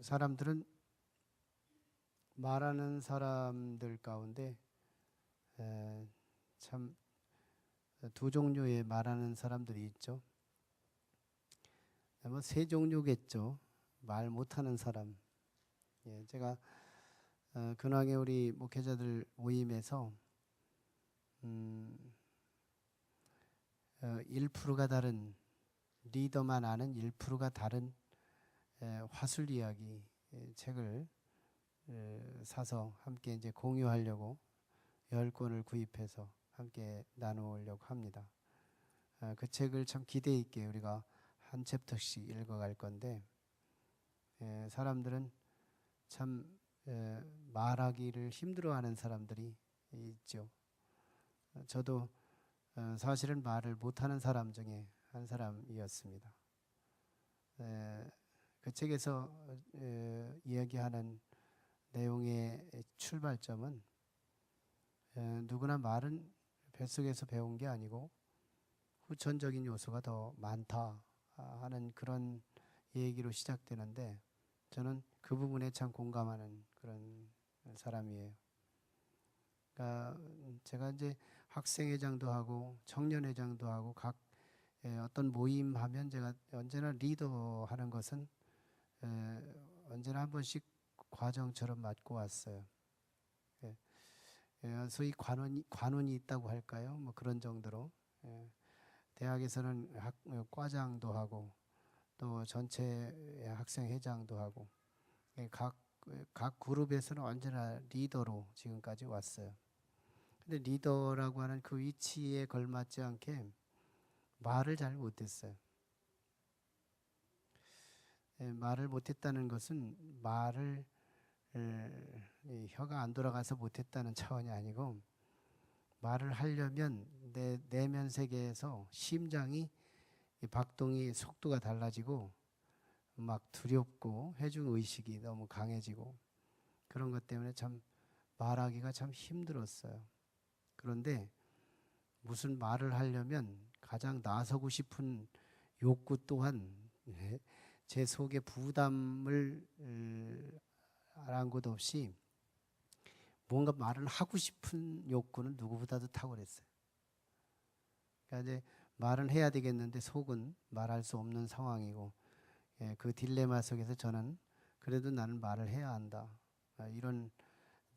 사람들은 말하는 사람들 가운데 참 두 종류의 말하는 사람들이 있죠. 뭐 세 종류겠죠. 말 못하는 사람. 제가 근황에 우리 목회자들 모임에서 1%가 다른, 리더만 아는 1%가 다른 화술 이야기 책을 사서 함께 이제 공유하려고 10권을 구입해서 함께 나누려고 합니다. 그 책을 참 기대 있게 우리가 한 챕터씩 읽어갈 건데, 사람들은 참 말하기를 힘들어하는 사람들이 있죠. 저도 사실은 말을 못하는 사람 중에 한 사람이었습니다. 그 책에서 이야기하는 내용의 출발점은 누구나 말은 뱃속에서 배운 게 아니고 후천적인 요소가 더 많다 하는 그런 얘기로 시작되는데, 저는 그 부분에 참 공감하는 그런 사람이에요. 그러니까 제가 이제 학생회장도 하고 청년회장도 하고 각 어떤 모임 하면 제가 언제나 리더 하는 것은 언제나 한 번씩 과정처럼 맡고 왔어요. 소위 관운이 있다고 할까요? 뭐 그런 정도로. 대학에서는 과장도 하고 또 전체 학생회장도 하고 각 그룹에서는 언제나 리더로 지금까지 왔어요. 근데 리더라고 하는 그 위치에 걸맞지 않게 말을 잘 못했어요. 말을 못했다는 것은 말을 혀가 안 돌아가서 못했다는 차원이 아니고, 말을 하려면 내 내면 세계에서 심장이 박동이 속도가 달라지고 막 두렵고 회중 의식이 너무 강해지고 그런 것 때문에 참 말하기가 참 힘들었어요. 그런데 무슨 말을 하려면 가장 나서고 싶은 욕구 또한 제 속에 부담을 아랑곳 없이 뭔가 말을 하고 싶은 욕구는 누구보다도 탁월했어요. 그러니까 이제 말은 해야 되겠는데 속은 말할 수 없는 상황이고, 그 딜레마 속에서 저는 그래도 나는 말을 해야 한다, 이런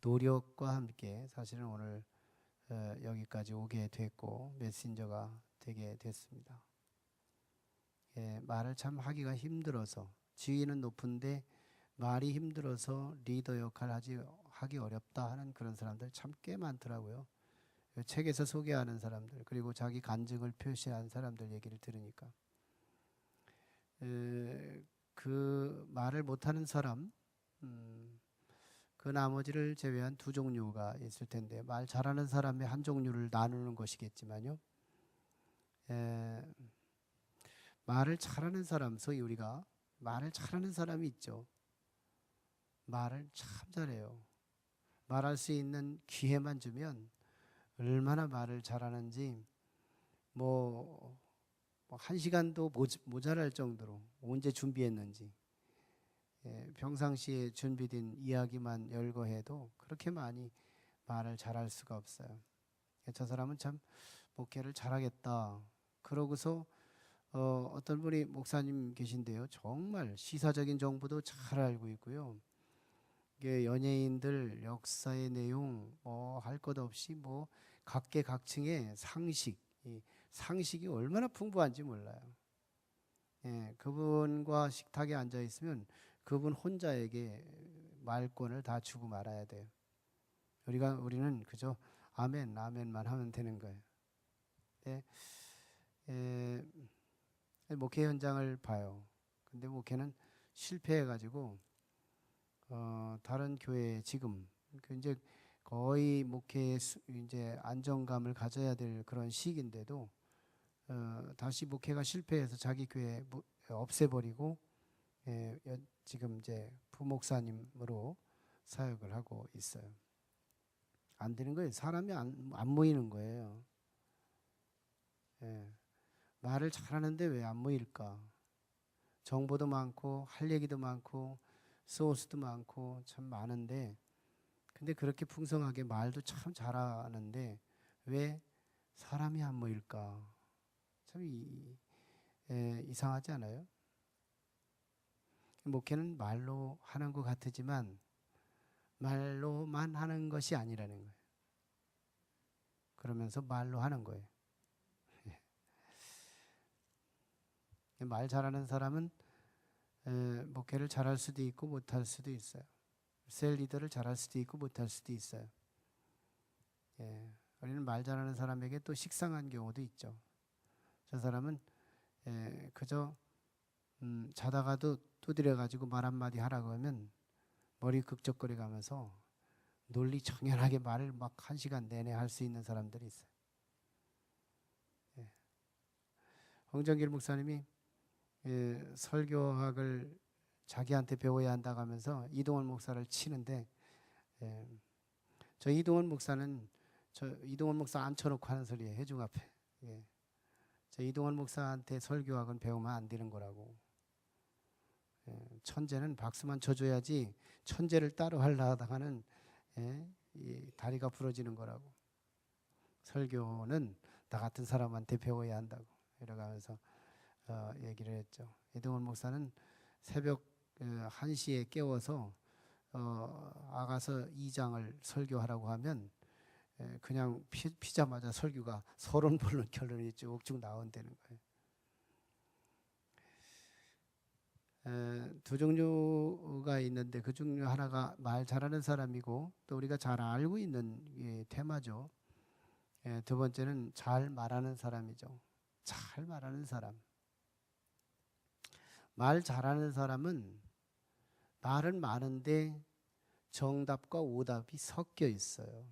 노력과 함께 사실은 오늘 여기까지 오게 됐고 메신저가 되게 됐습니다. 말을 참 하기가 힘들어서, 지위는 높은데 말이 힘들어서 리더 역할을 하기 어렵다 하는 그런 사람들 참 꽤 많더라고요. 책에서 소개하는 사람들, 그리고 자기 간증을 표시한 사람들 얘기를 들으니까 그 말을 못하는 사람, 그 나머지를 제외한 두 종류가 있을 텐데, 말 잘하는 사람의 한 종류를 나누는 것이겠지만요, 말을 잘하는 사람, 소위 우리가 말을 잘하는 사람이 있죠. 말을 참 잘해요. 말할 수 있는 기회만 주면 얼마나 말을 잘하는지 뭐 1시간도 모자랄 정도로 언제 준비했는지, 평상시에 준비된 이야기만 열거해도 그렇게 많이 말을 잘할 수가 없어요. 저 사람은 참 목회를 잘하겠다 그러고서 어떤 분이 목사님 계신데요, 정말 시사적인 정보도 잘 알고 있고요, 연예인들 역사의 내용 뭐 할 것 없이 뭐 각계각층의 상식이 얼마나 풍부한지 몰라요. 그분과 식탁에 앉아 있으면 그분 혼자에게 말권을 다 주고 말아야 돼요. 우리는 그저 아멘 아멘만 하면 되는 거예요. 목회 현장을 봐요. 근데 목회는 실패해가지고 다른 교회에 지금 이제 거의 목회에 이제 안정감을 가져야 될 그런 시기인데도 다시 목회가 실패해서 자기 교회 없애버리고 지금 이제 부목사님으로 사역을 하고 있어요. 안 되는 거예요. 사람이 안 모이는 거예요. 말을 잘하는데 왜 안 모일까? 정보도 많고 할 얘기도 많고 소스도 많고 참 많은데, 근데 그렇게 풍성하게 말도 참 잘하는데 왜 사람이 안 모일까? 참 이상하지 않아요? 목회는 말로 하는 것 같지만 말로만 하는 것이 아니라는 거예요. 그러면서 말로 하는 거예요. 말 잘하는 사람은 목회를 잘할 수도 있고 못할 수도 있어요. 셀 리더를 잘할 수도 있고 못할 수도 있어요. 우리는 말 잘하는 사람에게 또 식상한 경우도 있죠. 저 사람은 그저 자다가도 두드려가지고 말 한마디 하라고 하면 머리 극적거려 가면서 논리 청연하게 말을 막 1시간 내내 할 수 있는 사람들이 있어요. 홍정길 목사님이 설교학을 자기한테 배워야 한다고 하면서 이동원 목사를 치는데, 저 이동원 목사는 저 이동원 목사 앉혀놓고 하는 소리예요. 회중 앞에. 저 이동원 목사한테 설교학은 배우면 안 되는 거라고. 천재는 박수만 쳐줘야지 천재를 따로 하려다가는 이 다리가 부러지는 거라고. 설교는 나 같은 사람한테 배워야 한다고 이러면서 얘기를 했죠. 이동원 목사는 새벽 1시에 깨워서 아가서 2장을 설교하라고 하면 그냥 피자마자 설교가 서론본론 결론이 쭉쭉 나온다는 거예요. 두 종류가 있는데 그 중에 하나가 말 잘하는 사람이고 또 우리가 잘 알고 있는 테마죠. 두 번째는 잘 말하는 사람이죠. 잘 말하는 사람. 말 잘하는 사람은 말은 많은데 정답과 오답이 섞여 있어요.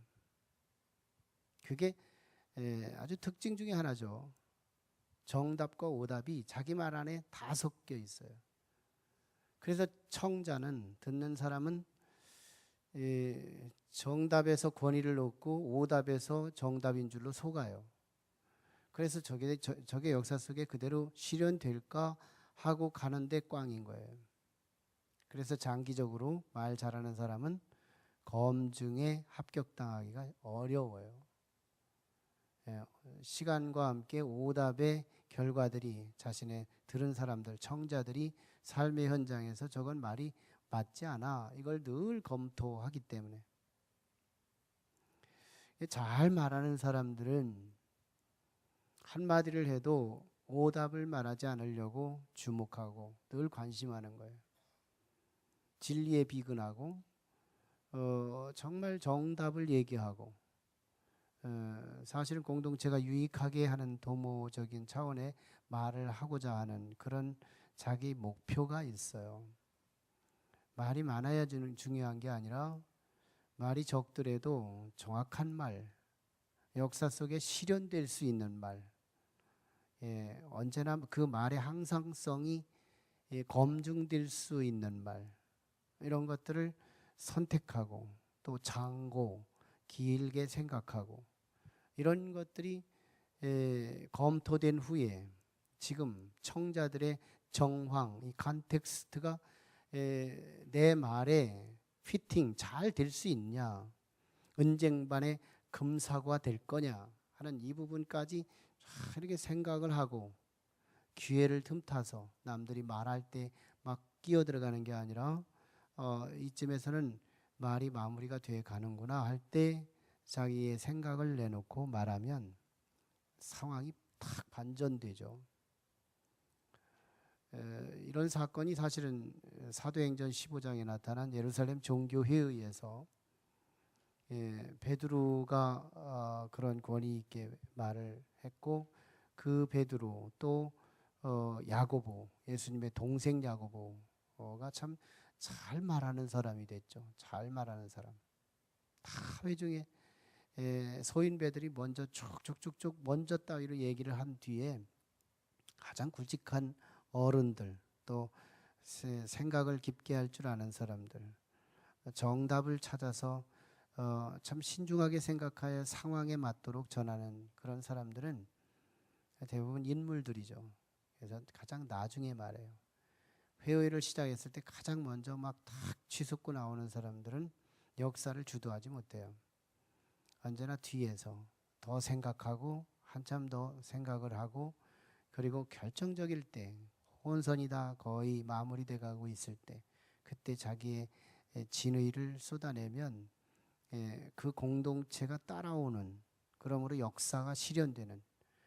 그게 아주 특징 중에 하나죠. 정답과 오답이 자기 말 안에 다 섞여 있어요. 그래서 청자는, 듣는 사람은 정답에서 권위를 얻고 오답에서 정답인 줄로 속아요. 그래서 저게 역사 속에 그대로 실현될까 하고 가는데 꽝인 거예요. 그래서 장기적으로 말 잘하는 사람은 검증에 합격당하기가 어려워요. 시간과 함께 오답의 결과들이 자신의 들은 사람들, 청자들이 삶의 현장에서 저건 말이 맞지 않아. 이걸 늘 검토하기 때문에. 잘 말하는 사람들은 한마디를 해도 오답을 말하지 않으려고 주목하고 늘 관심하는 거예요. 진리에 비근하고 정말 정답을 얘기하고 사실은 공동체가 유익하게 하는 도모적인 차원의 말을 하고자 하는 그런 자기 목표가 있어요. 말이 많아야 중요한 게 아니라 말이 적더라도 정확한 말, 역사 속에 실현될 수 있는 말, 언제나 그 말의 항상성이 검증될 수 있는 말, 이런 것들을 선택하고 또 장고 길게 생각하고 이런 것들이 검토된 후에 지금 청자들의 정황, 이 컨텍스트가 내 말에 피팅 잘 될 수 있냐, 은쟁반에 금사과 될 거냐 하는 이 부분까지 이렇게 생각을 하고 기회를 틈타서 남들이 말할 때 막 끼어들어가는 게 아니라 이쯤에서는 말이 마무리가 돼 가는구나 할 때 자기의 생각을 내놓고 말하면 상황이 탁 반전되죠. 이런 사건이 사실은 사도행전 15장에 나타난 예루살렘 종교회의에서 베드로가 그런 권위 있게 말을 했고 그 베드로 또 야고보, 예수님의 동생 야고보가 참 잘 말하는 사람이 됐죠. 잘 말하는 사람. 다 회중에 소인배들이 먼저 쭉쭉쭉쭉 먼저 따위로 얘기를 한 뒤에 가장 굵직한 어른들, 또 생각을 깊게 할 줄 아는 사람들, 정답을 찾아서 참 신중하게 생각하여 상황에 맞도록 전하는 그런 사람들은 대부분 인물들이죠. 그래서 가장 나중에 말해요. 회의를 시작했을 때 가장 먼저 막 탁 쥐솟고 나오는 사람들은 역사를 주도하지 못해요. 언제나 뒤에서 더 생각하고 한참 더 생각을 하고, 그리고 결정적일 때 혼선이 다 거의 마무리돼 가고 있을 때 그때 자기의 진의를 쏟아내면 그 공동체가 따라오는, 그러므로 역사가 실현되는,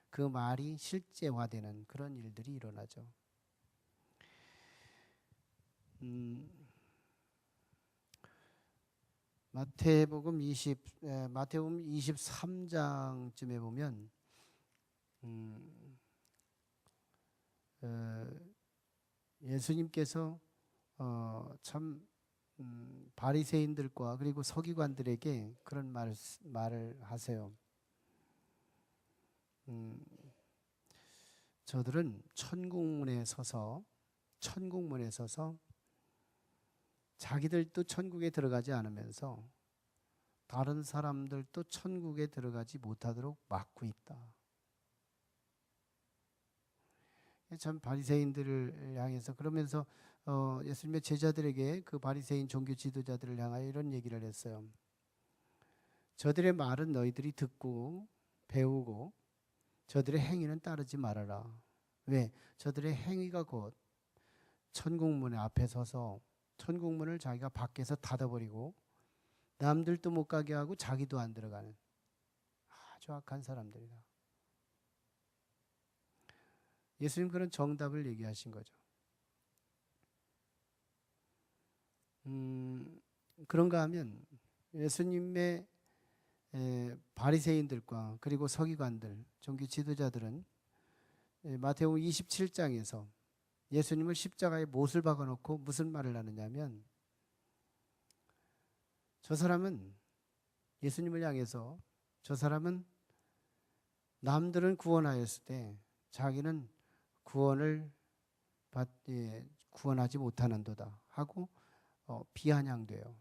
그 말이 실제화되는 그런 일들이 일어나죠. 마태복음 23장쯤에 보면 예수님께서 참 바리새인들과 그리고 서기관들에게 그런 말을 하세요. 저들은 천국문에 서서 자기들도 천국에 들어가지 않으면서 다른 사람들도 천국에 들어가지 못하도록 막고 있다. 참 바리새인들을 향해서 그러면서 예수님의 제자들에게 그 바리새인 종교 지도자들을 향하여 이런 얘기를 했어요. 저들의 말은 너희들이 듣고 배우고 저들의 행위는 따르지 말아라. 왜? 저들의 행위가 곧 천국문 앞에 서서 천국문을 자기가 밖에서 닫아버리고 남들도 못 가게 하고 자기도 안 들어가는 아주 악한 사람들이다. 예수님 그런 정답을 얘기하신 거죠. 그런가 하면 예수님의 바리새인들과 그리고 서기관들, 종교 지도자들은 마태복음 27장에서 예수님을 십자가에 못을 박아놓고 무슨 말을 하느냐면, 저 사람은 예수님을 향해서 저 사람은 남들은 구원하였을 때 자기는 구원하지 못하는도다 하고 비아냥돼요.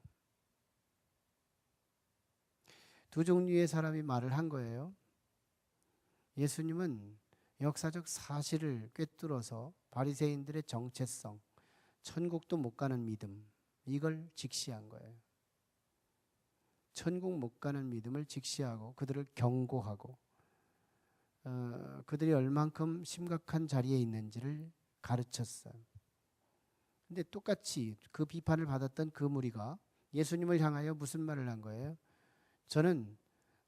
두 종류의 사람이 말을 한 거예요. 예수님은 역사적 사실을 꿰뚫어서 바리새인들의 정체성, 천국도 못 가는 믿음, 이걸 직시한 거예요. 천국 못 가는 믿음을 직시하고 그들을 경고하고 그들이 얼만큼 심각한 자리에 있는지를 가르쳤어요. 근데 똑같이 그 비판을 받았던 그 무리가 예수님을 향하여 무슨 말을 한 거예요? 저는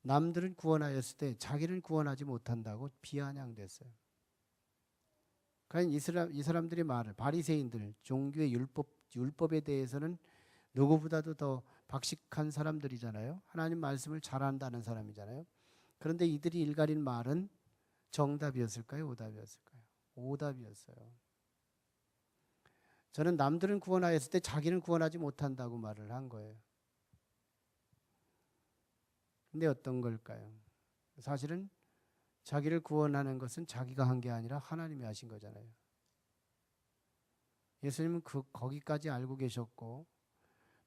남들은 구원하였을 때 자기는 구원하지 못한다고 비아냥됐어요. 그러니까 이 사람들의 말을, 바리새인들, 종교의 율법에 대해서는 누구보다도 더 박식한 사람들이잖아요. 하나님 말씀을 잘 안다는 사람이잖아요. 그런데 이들이 일갈인 말은 정답이었을까요? 오답이었을까요? 오답이었어요. 저는 남들은 구원하였을 때 자기는 구원하지 못한다고 말을 한 거예요. 근데 어떤 걸까요? 사실은 자기를 구원하는 것은 자기가 한 게 아니라 하나님이 하신 거잖아요. 예수님은 거기까지 알고 계셨고,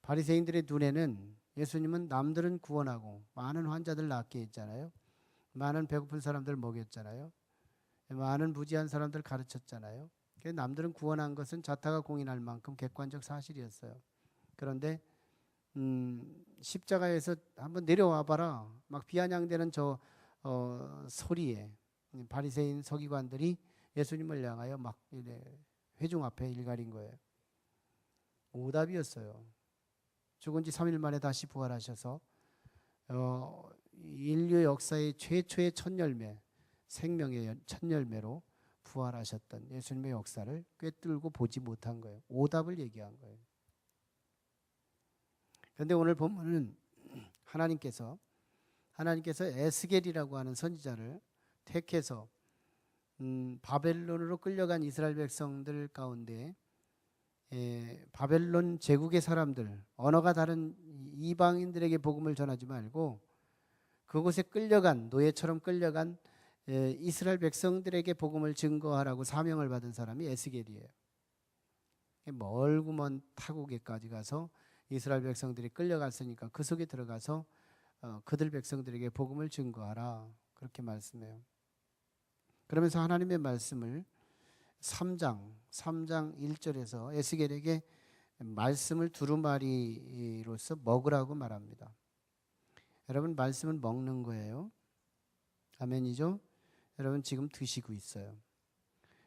바리새인들의 눈에는 예수님은 남들은 구원하고 많은 환자들 낫게 했잖아요. 많은 배고픈 사람들 먹였잖아요. 많은 무지한 사람들 가르쳤잖아요. 남들은 구원한 것은 자타가 공인할 만큼 객관적 사실이었어요. 그런데 십자가에서 한번 내려와 봐라 막 비아냥대는 저 소리에 바리새인 서기관들이 예수님을 향하여 막 회중 앞에 일갈인 거예요. 오답이었어요. 죽은 지 3일 만에 다시 부활하셔서 인류 역사의 최초의 첫 열매, 생명의 첫 열매로 부활하셨던 예수님의 역사를 꿰뚫고 보지 못한 거예요. 오답을 얘기한 거예요. 그런데 오늘 본문은 하나님께서 에스겔이라고 하는 선지자를 택해서 바벨론으로 끌려간 이스라엘 백성들 가운데 바벨론 제국의 사람들, 언어가 다른 이방인들에게 복음을 전하지 말고 그곳에 끌려간, 노예처럼 끌려간 이스라엘 백성들에게 복음을 증거하라고 사명을 받은 사람이 에스겔이에요. 멀고 먼 타국에까지 가서 이스라엘 백성들이 끌려갔으니까 그 속에 들어가서 그들 백성들에게 복음을 증거하라, 그렇게 말씀해요. 그러면서 하나님의 말씀을 3장 1절에서 에스겔에게 말씀을 두루마리로서 먹으라고 말합니다. 여러분, 말씀은 먹는 거예요. 아멘이죠? 여러분 지금 드시고 있어요.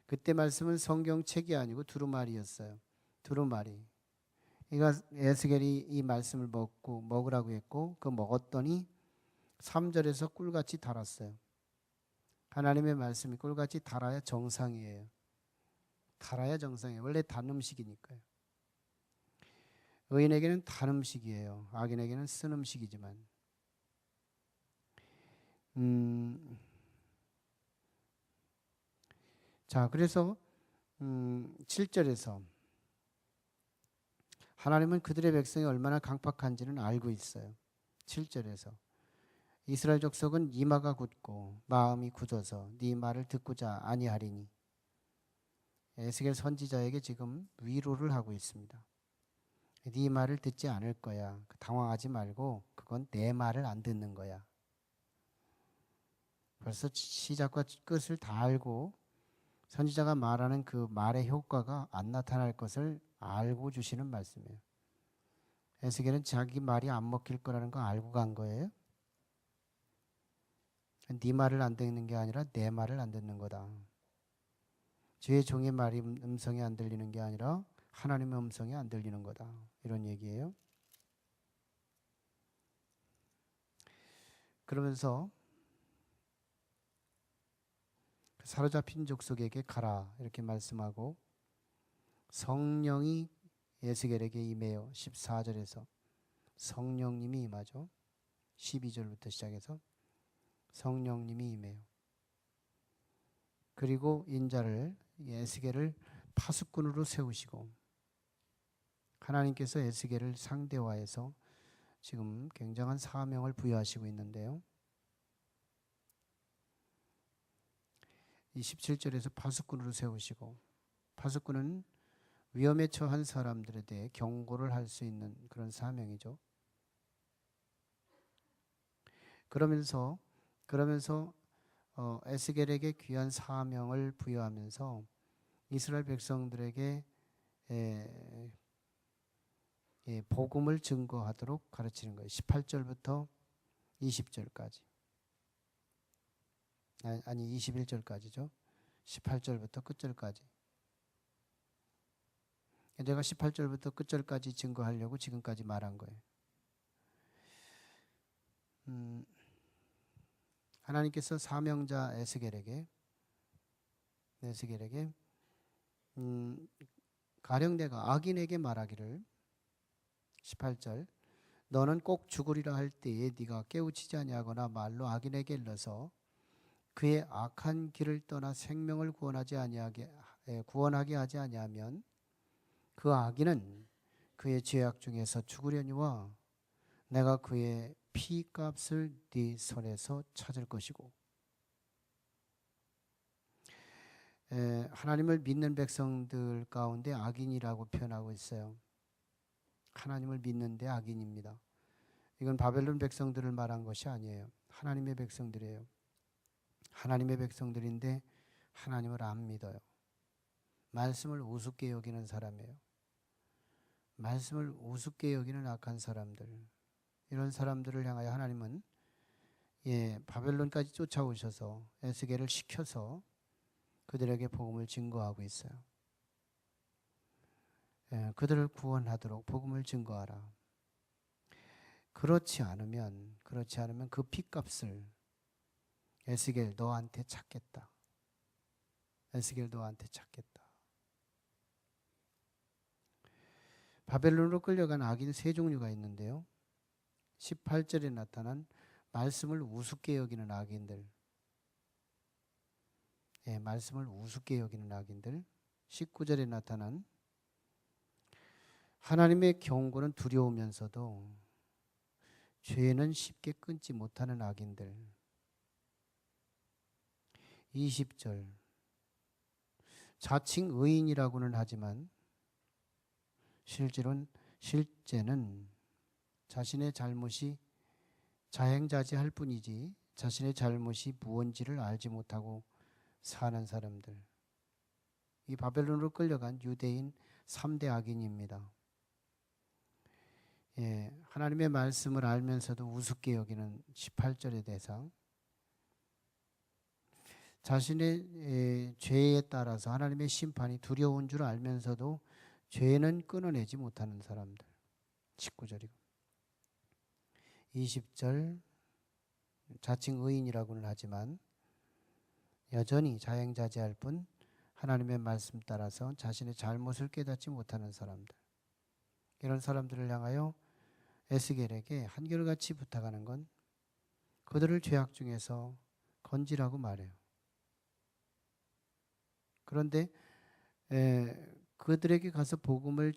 그때 말씀은 성경책이 아니고 두루마리였어요. 두루마리. 그러니까 에스겔이 이 말씀을 먹으라고 했고, 그 먹었더니 3절에서 꿀같이 달았어요. 하나님의 말씀이 꿀같이 달아야 정상이에요. 달아야 정상이에요. 원래 단 음식이니까요. 의인에게는 단 음식이에요. 악인에게는 쓴 음식이지만. 자, 그래서 7절에서 하나님은 그들의 백성이 얼마나 강팍한지는 알고 있어요. 7절에서 이스라엘 족속은 이마가 굳고 마음이 굳어서 네 말을 듣고자 아니하리니. 에스겔 선지자에게 지금 위로를 하고 있습니다. 네 말을 듣지 않을 거야. 당황하지 말고 그건 내 말을 안 듣는 거야. 벌써 시작과 끝을 다 알고 선지자가 말하는 그 말의 효과가 안 나타날 것을 알고 주시는 말씀이에요. 에스겔은 자기 말이 안 먹힐 거라는 거 알고 간 거예요. 네 말을 안 듣는 게 아니라 내 말을 안 듣는 거다. 주의 종의 말이 음성이 안 들리는 게 아니라 하나님의 음성이 안 들리는 거다. 이런 얘기예요. 그러면서 사로잡힌 족속에게 가라 이렇게 말씀하고 성령이 에스겔에게 임해요. 14절에서 성령님이 임하죠. 12절부터 시작해서 성령님이 임해요. 그리고 인자를 에스겔을 파수꾼으로 세우시고 하나님께서 에스겔을 상대화해서 지금 굉장한 사명을 부여하시고 있는데요. 27절에서 파수꾼으로 세우시고, 파수꾼은 위험에 처한 사람들에 대해 경고를 할 수 있는 그런 사명이죠. 그러면서 에스겔에게 귀한 사명을 부여하면서 이스라엘 백성들에게 복음을 증거하도록 가르치는 거예요. 18절부터 20절까지. 아니 21절까지죠. 18절부터 끝절까지. 제가 18절부터 끝절까지 증거하려고 지금까지 말한 거예요. 하나님께서 사명자 에스겔에게 가령 내가 악인에게 말하기를 18절 너는 꼭 죽으리라 할 때에 네가 깨우치지 아니하거나 말로 악인에게 일러서 그의 악한 길을 떠나 생명을 구원하게 하지 아니하면 그 악인은 그의 죄악 중에서 죽으려니와 내가 그의 피값을 네 손에서 찾을 것이고. 하나님을 믿는 백성들 가운데 악인이라고 표현하고 있어요. 하나님을 믿는데 악인입니다. 이건 바벨론 백성들을 말한 것이 아니에요. 하나님의 백성들이에요. 하나님의 백성들인데 하나님을 안 믿어요. 말씀을 우습게 여기는 사람이에요. 말씀을 우습게 여기는 악한 사람들, 이런 사람들을 향하여 하나님은 바벨론까지 쫓아오셔서 에스겔을 시켜서 그들에게 복음을 증거하고 있어요. 그들을 구원하도록 복음을 증거하라. 그렇지 않으면 그 핏값을 에스겔 너한테 찾겠다. 에스겔 너한테 찾겠다. 바벨론으로 끌려간 악인 세 종류가 있는데요. 18절에 나타난 말씀을 우습게 여기는 악인들, 말씀을 우습게 여기는 악인들. 19절에 나타난 하나님의 경고는 두려우면서도 죄는 쉽게 끊지 못하는 악인들. 20절 자칭 의인이라고는 하지만 실제는 자신의 잘못이 자행자지할 뿐이지 자신의 잘못이 무언지를 알지 못하고 사는 사람들. 이 바벨론으로 끌려간 유대인 3대 악인입니다. 하나님의 말씀을 알면서도 우습게 여기는 18절의 대상, 자신의 죄에 따라서 하나님의 심판이 두려운 줄 알면서도 죄는 끊어내지 못하는 사람들, 19절이고 20절, 자칭 의인이라고는 하지만 여전히 자행자제할 뿐 하나님의 말씀 따라서 자신의 잘못을 깨닫지 못하는 사람들, 이런 사람들을 향하여 에스겔에게 한결같이 부탁하는 건 그들을 죄악 중에서 건지라고 말해요. 그런데 그들에게 가서 복음을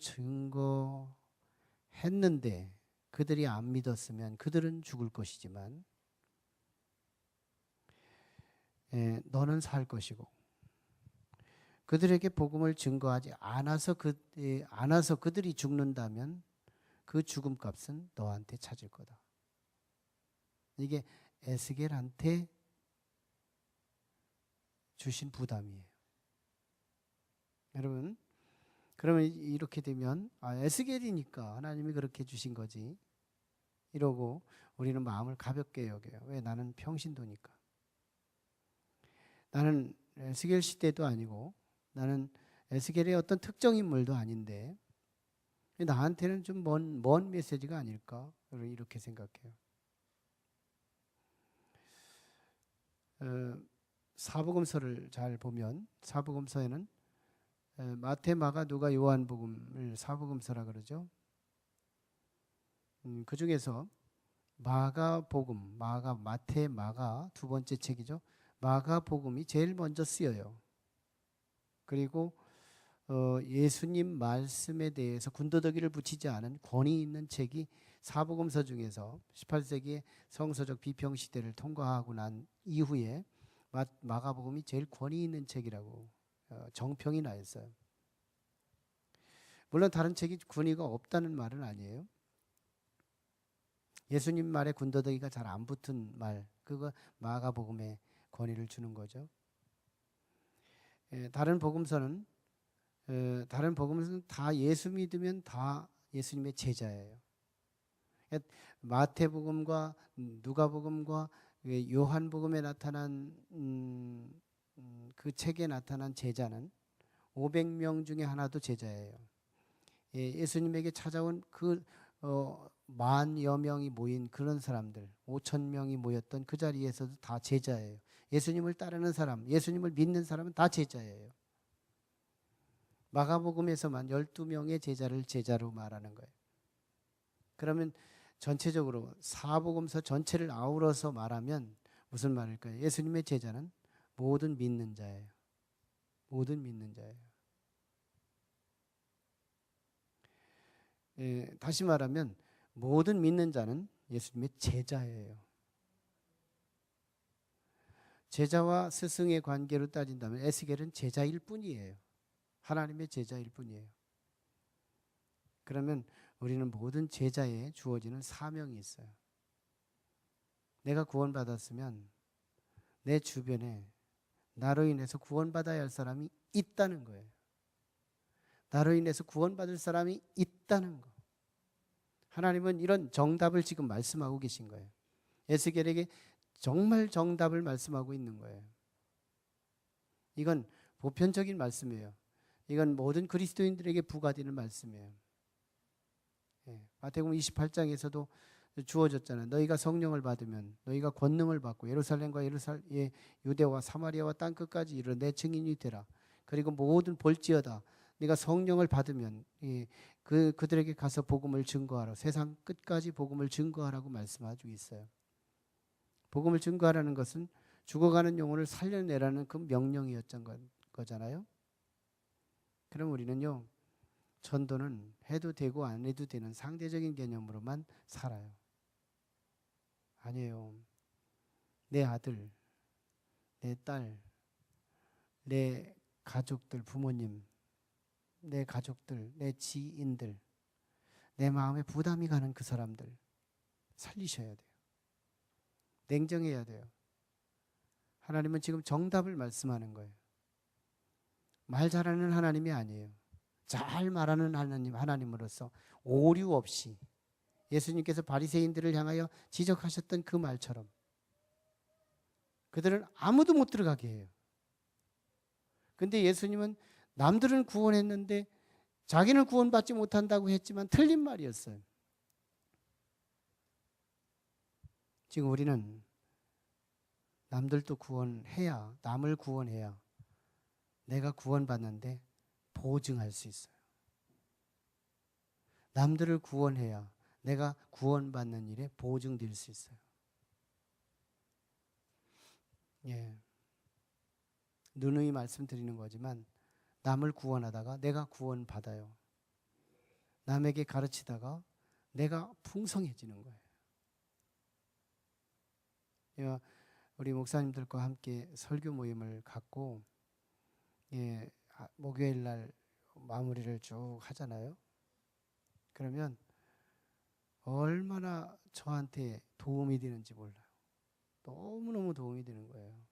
증거했는데 그들이 안 믿었으면 그들은 죽을 것이지만 너는 살 것이고, 그들에게 복음을 증거하지 않아서 그들이 죽는다면 그 죽음값은 너한테 찾을 거다. 이게 에스겔한테 주신 부담이에요. 여러분, 그러면 이렇게 되면 에스겔이니까 하나님이 그렇게 주신 거지 이러고 우리는 마음을 가볍게 여겨요. 왜? 나는 평신도니까. 나는 에스겔 시대도 아니고 나는 에스겔의 어떤 특정 인물도 아닌데 나한테는 좀 먼 메시지가 아닐까 이렇게 생각해요. 사복음서를 잘 보면 사복음서에는 마태, 마가, 누가, 요한복음을 사복음서라 그러죠. 그 중에서 마가복음, 마태, 마가 두 번째 책이죠. 마가복음이 제일 먼저 쓰여요. 그리고 예수님 말씀에 대해서 군더더기를 붙이지 않은 권위 있는 책이 사복음서 중에서 18세기의 성서적 비평 시대를 통과하고 난 이후에 마가복음이 제일 권위 있는 책이라고 정평이 나 있어요. 물론 다른 책이 권위가 없다는 말은 아니에요. 예수님 말에 군더더기가 잘 안 붙은 말, 그거 마가복음에 권위를 주는 거죠. 다른 복음서는 다 예수 믿으면 다 예수님의 제자예요. 마태복음과 누가복음과 요한복음에 나타난 그 책에 나타난 제자는 500명 중에 하나도 제자예요. 예수님에게 찾아온 그 만여 명이 모인 그런 사람들, 5,000명이 모였던 그 자리에서도 다 제자예요. 예수님을 따르는 사람, 예수님을 믿는 사람은 다 제자예요. 마가복음에서만 12명의 제자를 제자로 말하는 거예요. 그러면 전체적으로 사복음서 전체를 아우러서 말하면 무슨 말일까요? 예수님의 제자는 모든 믿는 자예요. 모든 믿는 자예요. 다시 말하면 모든 믿는 자는 예수님의 제자예요. 제자와 스승의 관계로 따진다면 에스겔은 제자일 뿐이에요. 하나님의 제자일 뿐이에요. 그러면 우리는 모든 제자에 주어지는 사명이 있어요. 내가 구원받았으면 내 주변에 나로 인해서 구원받아야 할 사람이 있다는 거예요. 나로 인해서 구원받을 사람이 있다는 거. 하나님은 이런 정답을 지금 말씀하고 계신 거예요. 에스겔에게 정말 정답을 말씀하고 있는 거예요. 이건 보편적인 말씀이에요. 이건 모든 그리스도인들에게 부과되는 말씀이에요. 마태복음 28장에서도 주어졌잖아요. 너희가 성령을 받으면 너희가 권능을 받고 예루살렘과 유대와 사마리아와 땅 끝까지 이르러 내 증인이 되라. 그리고 모든 볼지어다. 네가 성령을 받으면 그들에게 가서 복음을 증거하라. 세상 끝까지 복음을 증거하라고 말씀하고 있어요. 복음을 증거하라는 것은 죽어가는 영혼을 살려내라는 그 명령이었던 거잖아요. 그럼 우리는요, 전도는 해도 되고 안 해도 되는 상대적인 개념으로만 살아요. 아니에요. 내 아들, 내 딸, 내 가족들, 부모님, 내 가족들, 내 지인들, 내 마음에 부담이 가는 그 사람들 살리셔야 돼요. 냉정해야 돼요. 하나님은 지금 정답을 말씀하는 거예요. 말 잘하는 하나님이 아니에요. 잘 말하는 하나님으로서 오류 없이 예수님께서 바리새인들을 향하여 지적하셨던 그 말처럼 그들은 아무도 못 들어가게 해요. 근데 예수님은 남들은 구원했는데 자기는 구원받지 못한다고 했지만 틀린 말이었어요. 지금 우리는 남들도 구원해야, 남을 구원해야 내가 구원받는데 보증할 수 있어요. 남들을 구원해야 내가 구원받는 일에 보증될 수 있어요. 예. 누누이 말씀드리는 거지만 남을 구원하다가 내가 구원받아요. 남에게 가르치다가 내가 풍성해지는 거예요. 우리 목사님들과 함께 설교 모임을 갖고 목요일 날 마무리를 쭉 하잖아요. 그러면 얼마나 저한테 도움이 되는지 몰라요. 너무너무 도움이 되는 거예요.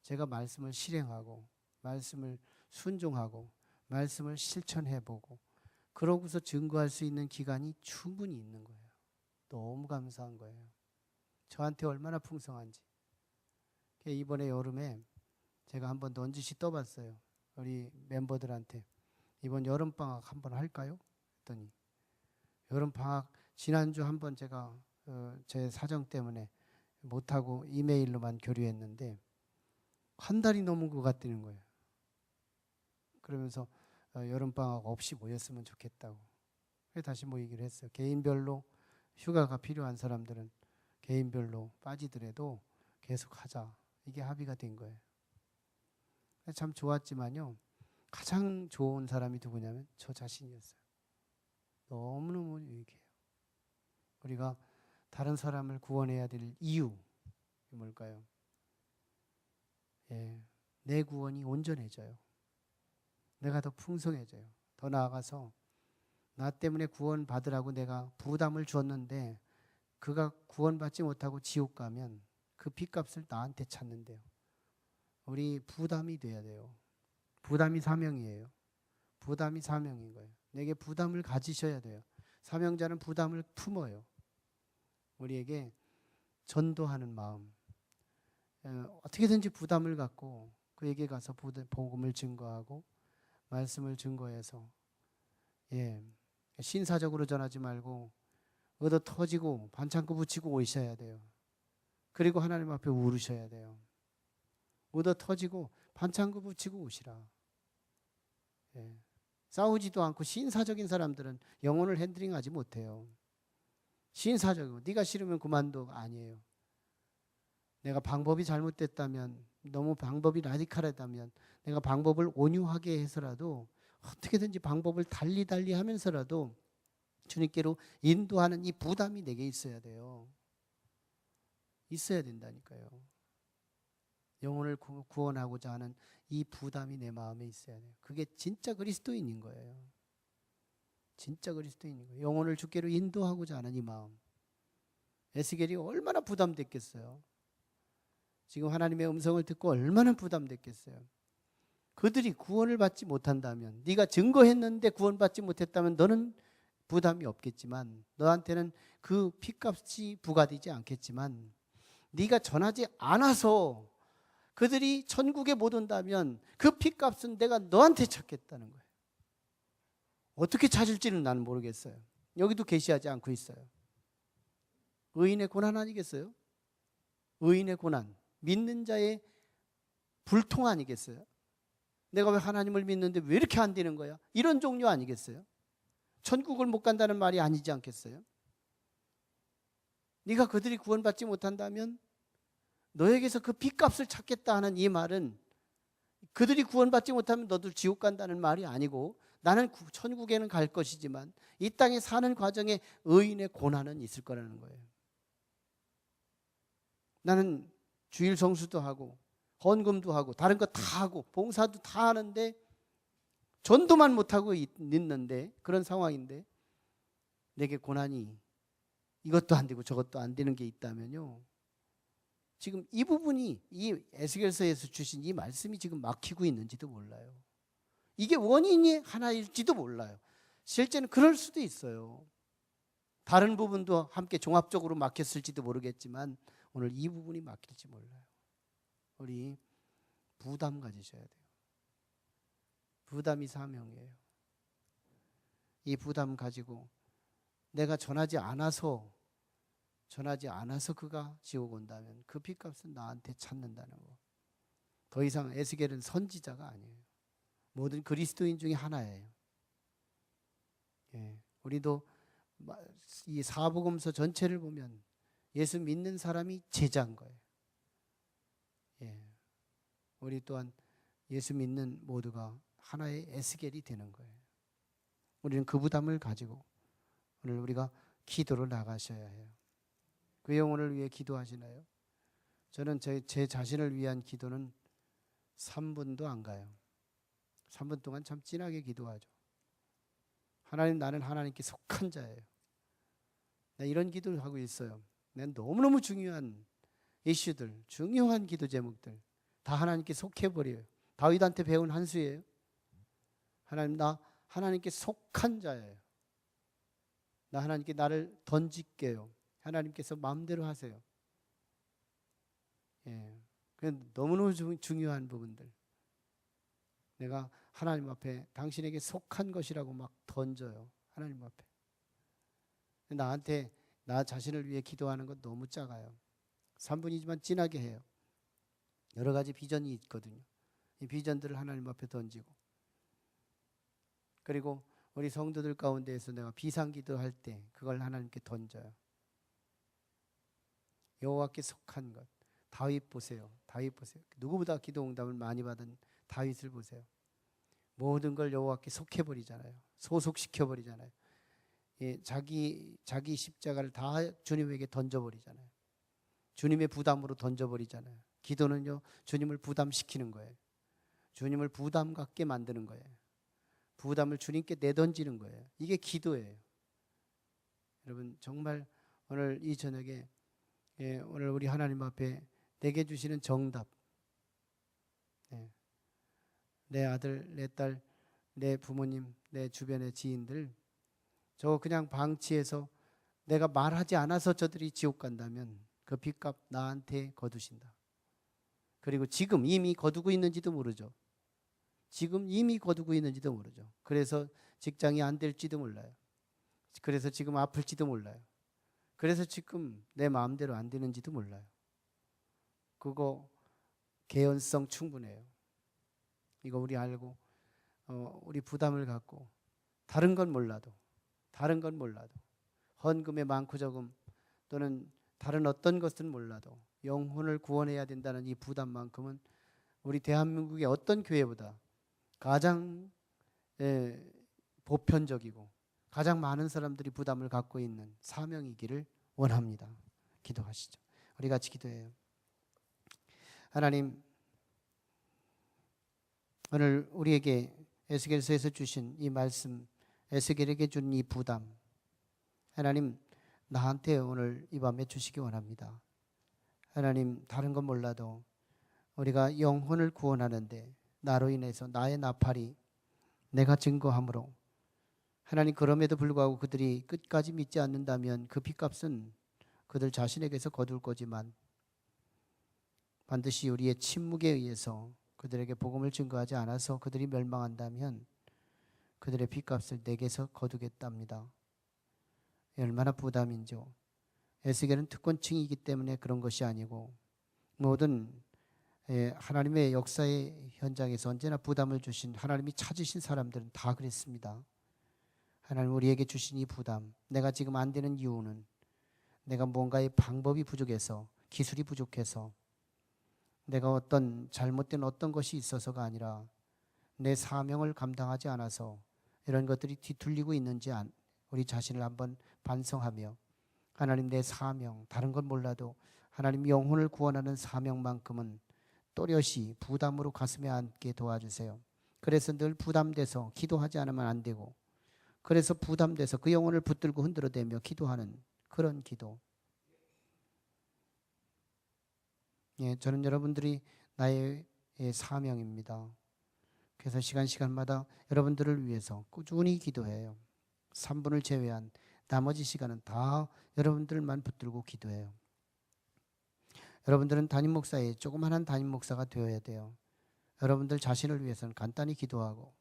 제가 말씀을 실행하고 말씀을 순종하고 말씀을 실천해보고 그러고서 증거할 수 있는 기간이 충분히 있는 거예요. 너무 감사한 거예요. 저한테 얼마나 풍성한지. 이번에 여름에 제가 한번 넌지시 떠봤어요. 우리 멤버들한테 이번 여름방학 한번 할까요? 했더니 여름방학 지난주 한번 제가 제 사정 때문에 못하고 이메일로만 교류했는데 한 달이 넘은 것 같다는 거예요. 그러면서 여름방학 없이 모였으면 좋겠다고. 그래서 다시 모이기로 했어요. 개인별로 휴가가 필요한 사람들은 개인별로 빠지더라도 계속 하자. 이게 합의가 된 거예요. 참 좋았지만요. 가장 좋은 사람이 누구냐면 저 자신이었어요. 너무너무 유익해요. 우리가 다른 사람을 구원해야 될 이유 뭘까요? 내 구원이 온전해져요. 내가 더 풍성해져요. 더 나아가서 나 때문에 구원 받으라고 내가 부담을 줬는데 그가 구원받지 못하고 지옥 가면 그 핏값을 나한테 찾는데요. 우리 부담이 돼야 돼요. 부담이 사명이에요. 부담이 사명인 거예요. 내게 부담을 가지셔야 돼요. 사명자는 부담을 품어요. 우리에게 전도하는 마음, 어떻게든지 부담을 갖고 그에게 가서 복음을 증거하고 말씀을 증거해서 신사적으로 전하지 말고 얻어 터지고 반창고 붙이고 오셔야 돼요. 그리고 하나님 앞에 울으셔야 돼요. 얻어 터지고 반창고 붙이고 오시라. 싸우지도 않고 신사적인 사람들은 영혼을 핸들링하지 못해요. 신사적이고 네가 싫으면 그만둬 아니에요. 내가 방법이 잘못됐다면 너무 방법이 라디칼하다면 내가 방법을 온유하게 해서라도 어떻게든지 방법을 달리 하면서라도 주님께로 인도하는 이 부담이 내게 있어야 돼요. 있어야 된다니까요. 영혼을 구원하고자 하는 이 부담이 내 마음에 있어야 돼요. 그게 진짜 그리스도인인 거예요. 진짜 그리스도인인 거예요. 영혼을 주께로 인도하고자 하는 이 마음. 에스겔이 얼마나 부담됐겠어요. 지금 하나님의 음성을 듣고 얼마나 부담됐겠어요. 그들이 구원을 받지 못한다면, 네가 증거했는데 구원받지 못했다면 너는 부담이 없겠지만, 너한테는 그 핏값이 부과되지 않겠지만, 네가 전하지 않아서 그들이 천국에 못 온다면 그 핏값은 내가 너한테 찾겠다는 거예요. 어떻게 찾을지는 나는 모르겠어요. 여기도 계시하지 않고 있어요. 의인의 고난 아니겠어요? 의인의 고난, 믿는 자의 불통 아니겠어요? 내가 왜 하나님을 믿는데 왜 이렇게 안 되는 거야? 이런 종류 아니겠어요? 천국을 못 간다는 말이 아니지 않겠어요? 네가 그들이 구원받지 못한다면 너에게서 그 핏값을 찾겠다 하는 이 말은 그들이 구원받지 못하면 너도 지옥 간다는 말이 아니고, 나는 천국에는 갈 것이지만 이 땅에 사는 과정에 의인의 고난은 있을 거라는 거예요. 나는 주일 성수도 하고 헌금도 하고 다른 거 다 하고 봉사도 다 하는데 전도만 못하고 있는데, 그런 상황인데 내게 고난이 이것도 안 되고 저것도 안 되는 게 있다면요, 지금 이 부분이 이 에스겔서에서 주신 이 말씀이 지금 막히고 있는지도 몰라요. 이게 원인이 하나일지도 몰라요. 실제는 그럴 수도 있어요. 다른 부분도 함께 종합적으로 막혔을지도 모르겠지만 오늘 이 부분이 막힐지 몰라요. 우리 부담 가지셔야 돼요. 부담이 사명이에요. 이 부담 가지고 내가 전하지 않아서 그가 지옥 온다면 그 핏값은 나한테 찾는다는 거. 더 이상 에스겔은 선지자가 아니에요. 모든 그리스도인 중에 하나예요. 예, 우리도 이 사복음서 전체를 보면 예수 믿는 사람이 제자인 거예요. 예, 우리 또한 예수 믿는 모두가 하나의 에스겔이 되는 거예요. 우리는 그 부담을 가지고 오늘 우리가 기도를 나가셔야 해요. 그 영혼을 위해 기도하시나요? 저는 제 자신을 위한 기도는 3분도 안 가요. 3분 동안 참 진하게 기도하죠. 하나님, 나는 하나님께 속한 자예요. 나 이런 기도를 하고 있어요. 난 너무너무 중요한 이슈들, 중요한 기도 제목들 다 하나님께 속해버려요. 다윗한테 배운 한 수예요. 하나님, 나 하나님께 속한 자예요. 나 하나님께 나를 던질게요. 하나님께서 마음대로 하세요. 예, 너무너무 중요한 부분들. 내가 하나님 앞에 당신에게 속한 것이라고 막 던져요. 하나님 앞에. 나한테 나 자신을 위해 기도하는 건 너무 작아요. 3분이지만 진하게 해요. 여러 가지 비전이 있거든요. 이 비전들을 하나님 앞에 던지고, 그리고 우리 성도들 가운데에서 내가 비상기도할 때 그걸 하나님께 던져요. 여호와께 속한 것. 다윗 보세요. 다윗 보세요. 누구보다 기도 응답을 많이 받은 다윗을 보세요. 모든 걸 여호와께 속해버리잖아요. 소속시켜버리잖아요. 예, 자기 십자가를 다 주님에게 던져버리잖아요. 주님의 부담으로 던져버리잖아요. 기도는요, 주님을 부담시키는 거예요. 주님을 부담 갖게 만드는 거예요. 부담을 주님께 내던지는 거예요. 이게 기도예요. 여러분, 정말 오늘 이 저녁에, 예, 오늘 우리 하나님 앞에 내게 주시는 정답, 예, 내 아들, 내 딸, 내 부모님, 내 주변의 지인들, 저 그냥 방치해서 내가 말하지 않아서 저들이 지옥 간다면 그 빚값 나한테 거두신다. 그리고 지금 이미 거두고 있는지도 모르죠. 지금 이미 거두고 있는지도 모르죠. 그래서 직장이 안 될지도 몰라요. 그래서 지금 아플지도 몰라요. 그래서 지금 내 마음대로 안 되는지도 몰라요. 그거 개연성 충분해요. 이거 우리 알고 우리 부담을 갖고 다른 건 몰라도 헌금의 많고 적음 또는 다른 어떤 것은 몰라도 영혼을 구원해야 된다는 이 부담만큼은 우리 대한민국의 어떤 교회보다 가장 보편적이고 가장 많은 사람들이 부담을 갖고 있는 사명이기를 원합니다. 기도하시죠. 우리 같이 기도해요. 하나님, 오늘 우리에게 에스겔서에서 주신 이 말씀, 에스겔에게 준 이 부담, 하나님, 나한테 오늘 이 밤에 주시기 원합니다. 하나님, 다른 건 몰라도 우리가 영혼을 구원하는데 나로 인해서 나의 나팔이 내가 증거함으로, 하나님, 그럼에도 불구하고 그들이 끝까지 믿지 않는다면 그 빚값은 그들 자신에게서 거둘 거지만 반드시 우리의 침묵에 의해서 그들에게 복음을 증거하지 않아서 그들이 멸망한다면 그들의 빚값을 내게서 거두겠답니다. 얼마나 부담인지요. 에스겔은 특권층이기 때문에 그런 것이 아니고 모든 하나님의 역사의 현장에서 언제나 부담을 주신, 하나님이 찾으신 사람들은 다 그랬습니다. 하나님, 우리에게 주신 이 부담, 내가 지금 안 되는 이유는 내가 뭔가의 방법이 부족해서, 기술이 부족해서, 내가 어떤 잘못된 어떤 것이 있어서가 아니라 내 사명을 감당하지 않아서 이런 것들이 뒤틀리고 있는지 우리 자신을 한번 반성하며, 하나님, 내 사명, 다른 건 몰라도 하나님 영혼을 구원하는 사명만큼은 또렷이 부담으로 가슴에 안게 도와주세요. 그래서 늘 부담돼서 기도하지 않으면 안 되고, 그래서 부담돼서 그 영혼을 붙들고 흔들어대며 기도하는 그런 기도. 예, 저는 여러분들이 나의 사명입니다. 그래서 시간마다 여러분들을 위해서 꾸준히 기도해요. 3분을 제외한 나머지 시간은 다 여러분들만 붙들고 기도해요. 여러분들은 담임 목사의 조그마한 담임 목사가 되어야 돼요. 여러분들 자신을 위해서는 간단히 기도하고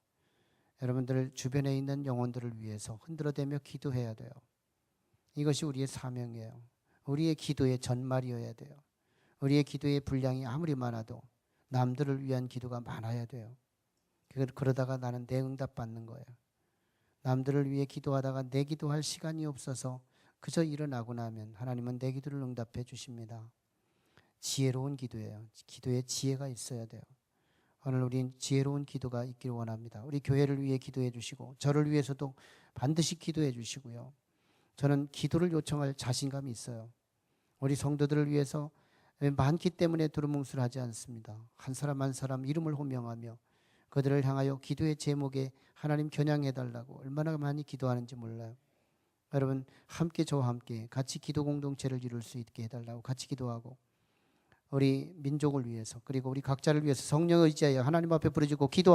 여러분들 주변에 있는 영혼들을 위해서 흔들어대며 기도해야 돼요. 이것이 우리의 사명이에요. 우리의 기도의 전말이어야 돼요. 우리의 기도의 분량이 아무리 많아도 남들을 위한 기도가 많아야 돼요. 그러다가 나는 내 응답 받는 거예요. 남들을 위해 기도하다가 내 기도할 시간이 없어서 그저 일어나고 나면 하나님은 내 기도를 응답해 주십니다. 지혜로운 기도예요. 기도에 지혜가 있어야 돼요. 오늘 우린 지혜로운 기도가 있기를 원합니다. 우리 교회를 위해 기도해 주시고 저를 위해서도 반드시 기도해 주시고요. 저는 기도를 요청할 자신감이 있어요. 우리 성도들을 위해서 많기 때문에 두루뭉술 하지 않습니다. 한 사람 한 사람 이름을 호명하며 그들을 향하여 기도의 제목에 하나님 겨냥해 달라고 얼마나 많이 기도하는지 몰라요. 여러분 함께 저와 함께 같이 기도 공동체를 이룰 수 있게 해달라고 같이 기도하고 우리 민족을 위해서 그리고 우리 각자를 위해서 성령을 의지하여 하나님 앞에 부르짖고 기도